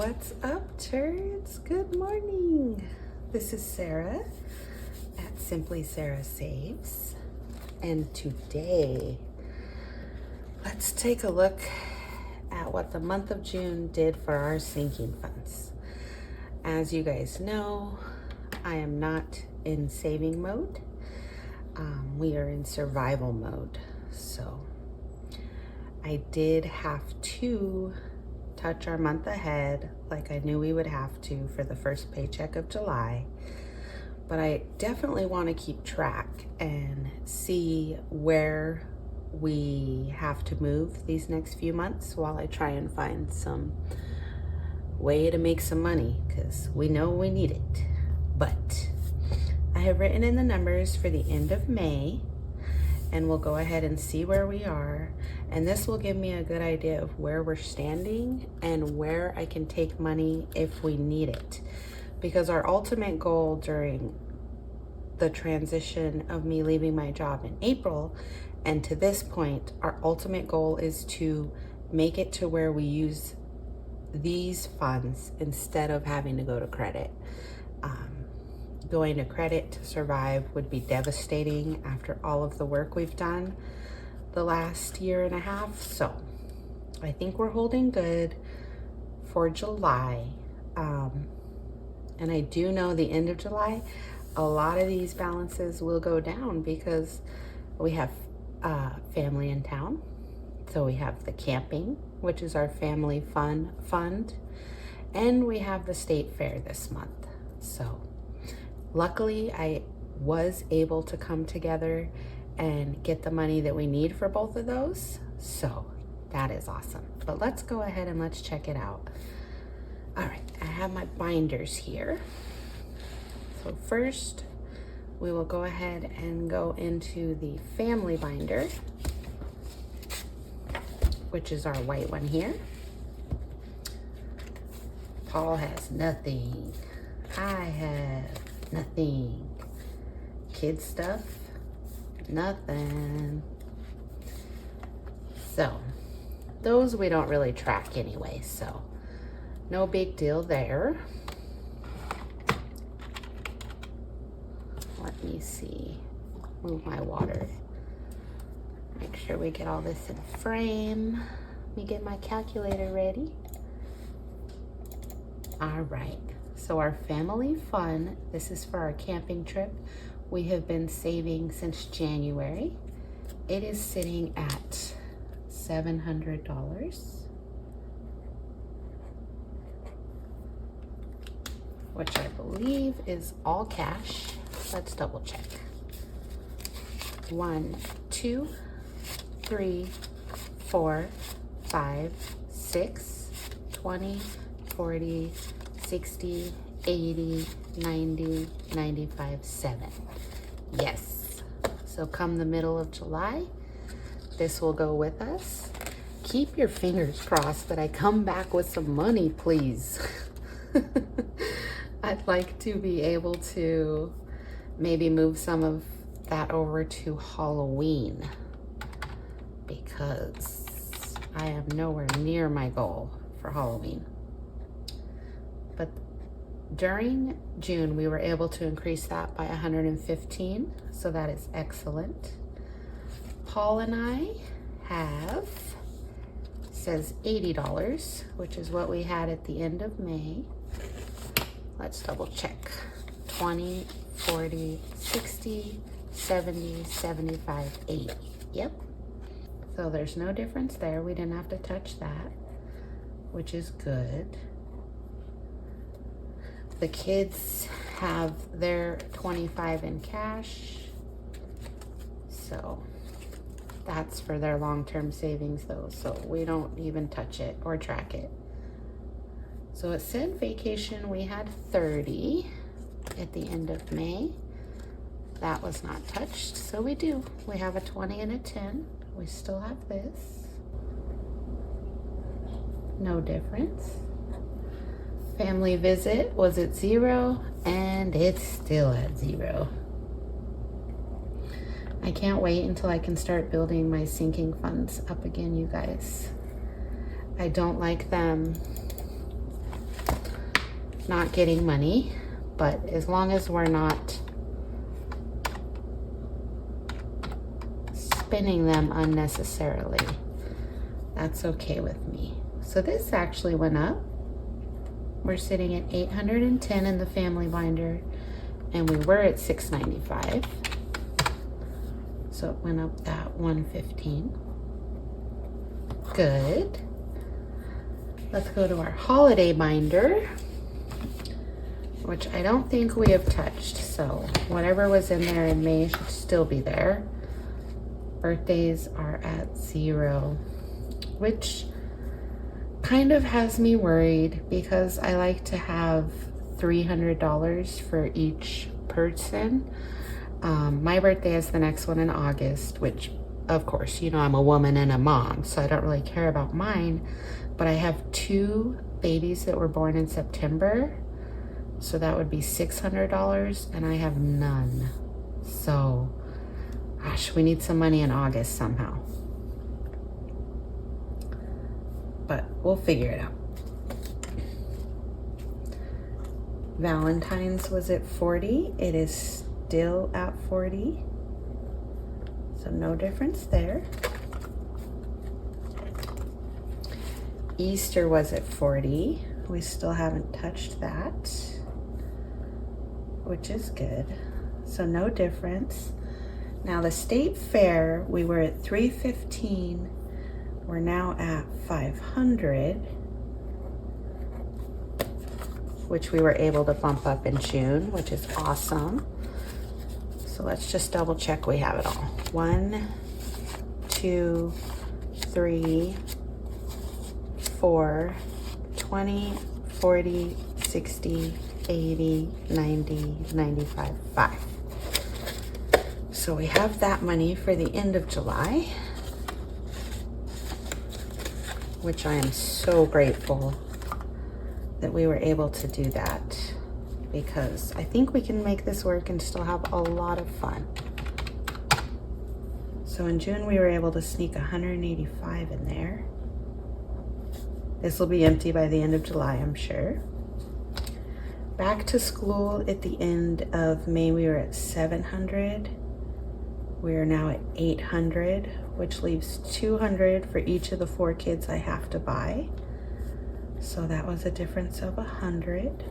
What's up, turds? Good morning. This is Sarah at Simply Sarah Saves, and today let's take a look at what the month of June did for our sinking funds. As you guys know, I am not in saving mode. We are in survival mode, so I did have to touch our month ahead like I knew we would have to for the first paycheck of July. But I definitely want to keep track and see where we have to move these next few months while I try and find some way to make some money, because we know we need it. But I have written in the numbers for the end of May, and we'll go ahead and see where we are. And this will give me a good idea of where we're standing and where I can take money if we need it. Because our ultimate goal during the transition of me leaving my job in April and to this point, our ultimate goal is to make it to where we use these funds instead of having to go to credit. Going to credit to survive would be devastating after all of the work we've done the last year and a half. So I think we're holding good for July. And I do know the end of July, a lot of these balances will go down because we have family in town. So we have the camping, which is our family fun fund, and we have the state fair this month. So luckily, I was able to come together and get the money that we need for both of those. So that is awesome. But let's go ahead and let's check it out. All right, I have my binders here. So first, we will go ahead and go into the family binder, which is our white one here. Paul has nothing. I have nothing. Kid stuff, nothing. So those we don't really track anyway, so no big deal there. Let me see, move my water. Make sure we get all this in frame. Let me get my calculator ready. All right. So our family fun, this is for our camping trip. We have been saving since January. It is sitting at $700, which I believe is all cash. Let's double check. 1, 2, 3, 4, 5, 6, 20, 40, 60, 80, 90, 95, 7. Yes. So come the middle of July, this will go with us. Keep your fingers crossed that I come back with some money, please. I'd like to be able to maybe move some of that over to Halloween, because I am nowhere near my goal for Halloween. But during June, we were able to increase that by 115, so that is excellent. Paul and I have, says $80, which is what we had at the end of May. Let's double check. 20, 40, 60, 70, 75, 80. Yep. So there's no difference there. We didn't have to touch that, which is good. The kids have their 25 in cash, so that's for their long-term savings though, so we don't even touch it or track it. So it said vacation, we had 30 at the end of May. That was not touched, so we do. We have a 20 and a 10. We still have this. No difference. Family visit was at 0, and it's still at 0. I can't wait until I can start building my sinking funds up again, you guys. I don't like them not getting money, but as long as we're not spending them unnecessarily, that's okay with me. So this actually went up. We're sitting at 810 in the family binder, and we were at 695. So it went up that 115. Good. Let's go to our holiday binder, which I don't think we have touched. So whatever was in there in May should still be there. Birthdays are at 0, which kind of has me worried because I like to have $300 for each person. My birthday is the next one in August, which of course, you know, I'm a woman and a mom, so I don't really care about mine, but I have 2 babies that were born in September, so that would be $600, and I have none. So gosh, we need some money in August somehow, but we'll figure it out. Valentine's was at 40. It is still at 40. So no difference there. Easter was at 40. We still haven't touched that, which is good. So no difference. Now the state fair, we were at 315. We're now at 500, which we were able to bump up in June, which is awesome. So let's just double check we have it all. 1, 2, 3, 4, 20, 40, 60, 80, 90, 95, 5. So we have that money for the end of July, which I am so grateful that we were able to do that, because I think we can make this work and still have a lot of fun. So in June, we were able to sneak 185 in there. This will be empty by the end of July, I'm sure. Back to school at the end of May, we were at 700. We are now at 800, which leaves 200 for each of the 4 kids I have to buy. So that was a difference of 100.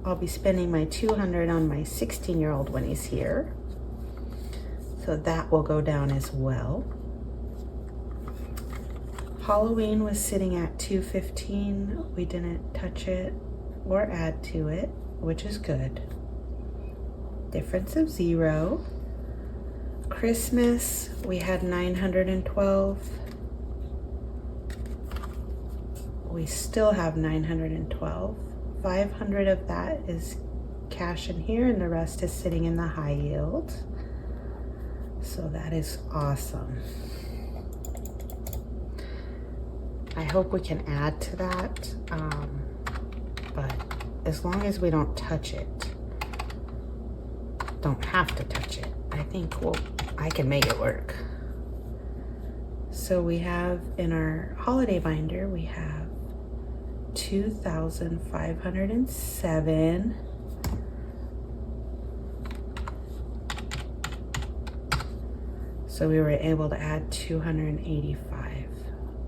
I'll be spending my 200 on my 16-year-old when he's here. So that will go down as well. Halloween was sitting at 215. We didn't touch it or add to it, which is good. Difference of 0. Christmas, we had 912. We still have 912. 500 of that is cash in here, and the rest is sitting in the high yield. So that is awesome. I hope we can add to that, but as long as we don't touch it, don't have to touch it, I think I can make it work. So we have in our holiday binder, we have 2,507. So we were able to add 285,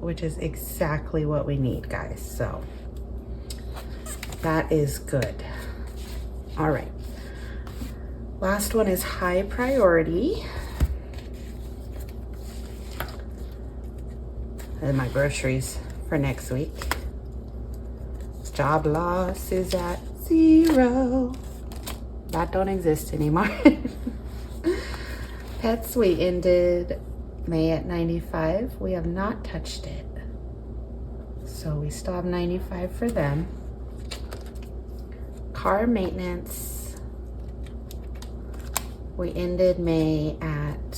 which is exactly what we need, guys. So that is good. All right. Last one is high priority. And my groceries for next week. Job loss is at 0. That don't exist anymore. Pets, we ended May at 95. We have not touched it. So we still have 95 for them. Car maintenance, we ended May at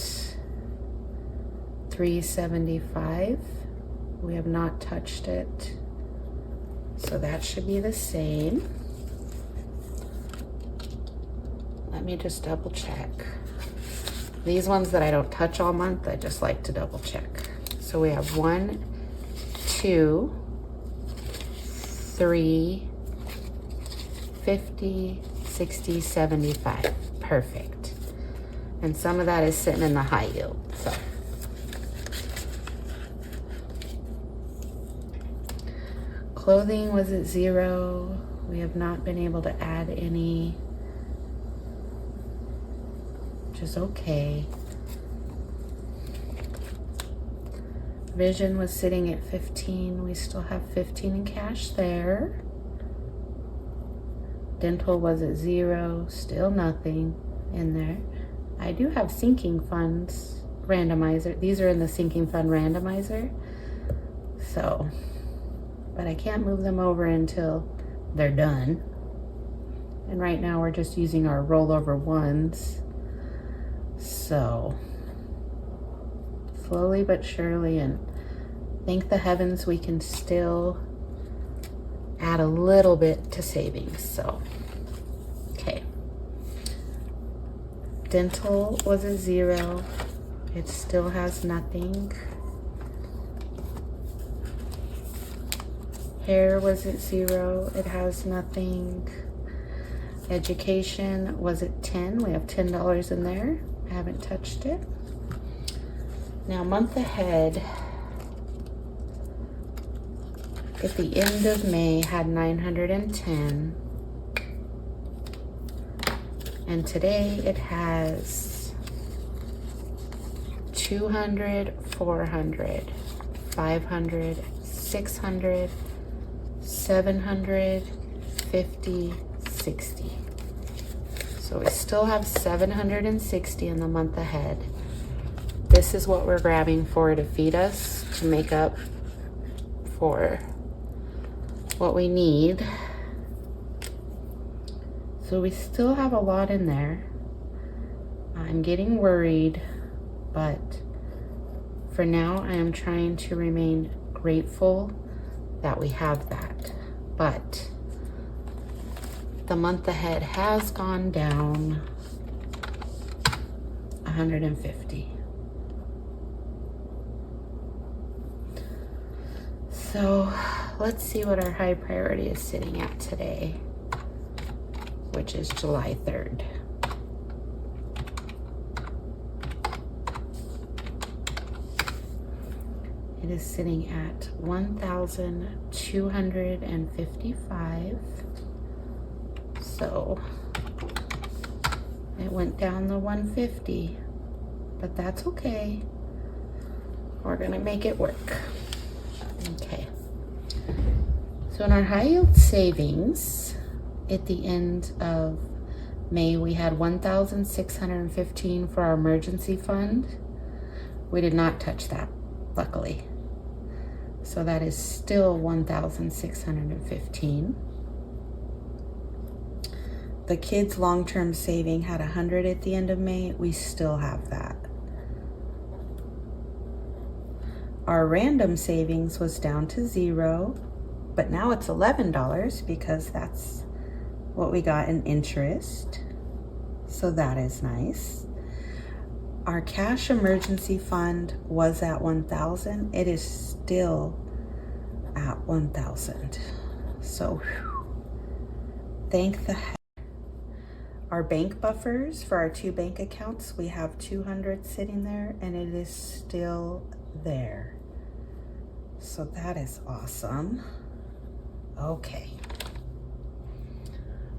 375. We have not touched it. So that should be the same. Let me just double check. These ones that I don't touch all month, I just like to double check. So we have 1, 2, 3, 50, 60, 75. Perfect. And some of that is sitting in the high yield. So clothing was at 0. We have not been able to add any, which is okay. Vision was sitting at 15. We still have 15 in cash there. Dental was at 0. Still nothing in there. I do have sinking funds randomizer. These are in the sinking fund randomizer. So, but I can't move them over until they're done. And right now we're just using our rollover ones. So, slowly but surely, and thank the heavens we can still add a little bit to savings. So, okay. Dental was a 0. It still has nothing. Hair was at 0. It has nothing. Education was at 10. We have $10 in there. I haven't touched it. Now, month ahead, at the end of May, had 910. And today it has 200, 400, 500, 600, 700, 50, 60. So we still have 760 in the month ahead. This is what we're grabbing for to feed us, to make up for what we need. So we still have a lot in there. I'm getting worried, but for now I am trying to remain grateful that we have that. But the month ahead has gone down 150. So let's see what our high priority is sitting at today, which is July 3rd. It is sitting at 1,255. So it went down the 150, but that's okay. We're gonna make it work. Okay. So in our high yield savings, at the end of May, we had 1,615 for our emergency fund. We did not touch that, luckily. So that is still 1,615. The kids' long-term saving had 100 at the end of May. We still have that. Our random savings was down to 0, but now it's $11 because that's what we got in interest. So that is nice. Our cash emergency fund was at 1,000. It is still at 1,000. So thank the heck. Our bank buffers for our 2 bank accounts, we have 200 sitting there, and it is still there. So that is awesome. Okay.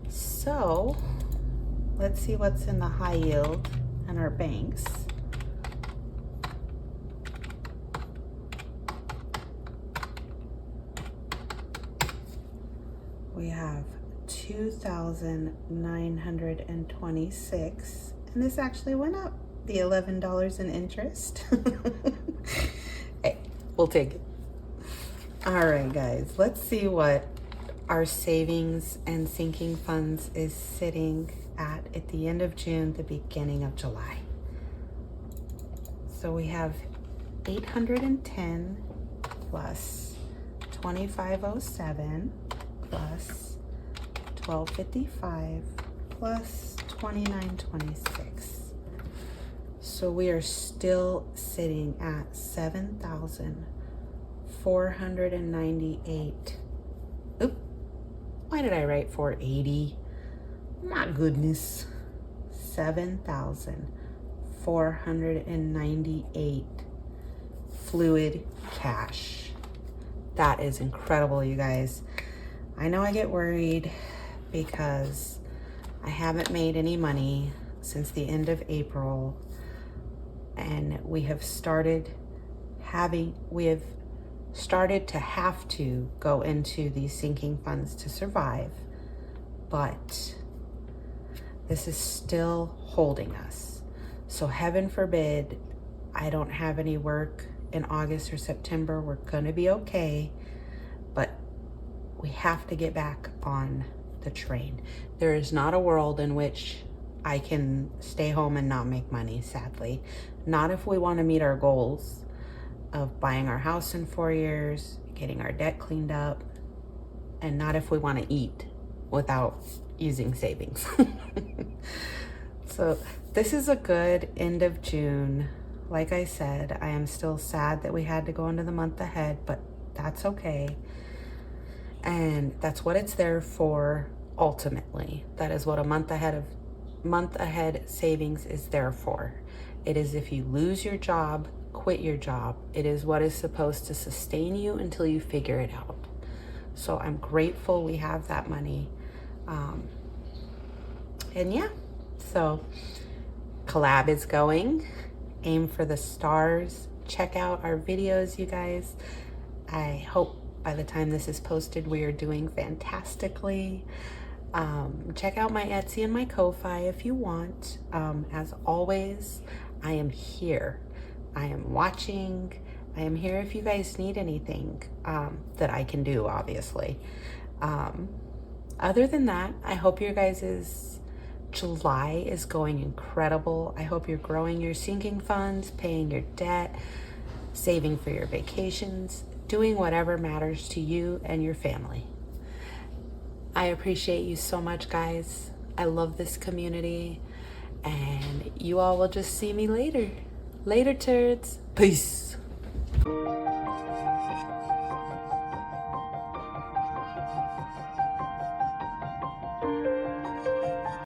So let's see what's in the high yield and our banks. We have 2,926, and this actually went up the $11 in interest. Hey, we'll take it. All right, guys, let's see what our savings and sinking funds is sitting at the end of June, the beginning of July. So we have 810 plus 2507 plus 1255 plus 2926. So we are still sitting at 7,498. Oop, Why did I write 480? My goodness. 7,498 fluid cash. That is incredible, you guys. I know I get worried because I haven't made any money since the end of April, and we have started to have to go into these sinking funds to survive, but this is still holding us. So heaven forbid I don't have any work in August or September. We're gonna be okay, but we have to get back on the train. There is not a world in which I can stay home and not make money, sadly. Not if we want to meet our goals of buying our house in 4 years, getting our debt cleaned up, and not if we want to eat without using savings. So this is a good end of June. Like I said, I am still sad that we had to go into the month ahead, but that's okay. And that's what it's there for ultimately. That is what a month ahead savings is there for. It is if you lose your job, quit your job. It is what is supposed to sustain you until you figure it out. So I'm grateful we have that money. And yeah, so collab is going. Aim for the stars. Check out our videos, you guys. I hope by the time this is posted, we are doing fantastically. Check out my Etsy and my Ko-Fi if you want. As always, I am here. I am watching. I am here if you guys need anything that I can do, obviously. Other than that, I hope your guys' July is going incredible. I hope you're growing your sinking funds, paying your debt, saving for your vacations, doing whatever matters to you and your family. I appreciate you so much, guys. I love this community, and you all will just see me later. Later, turds. Peace.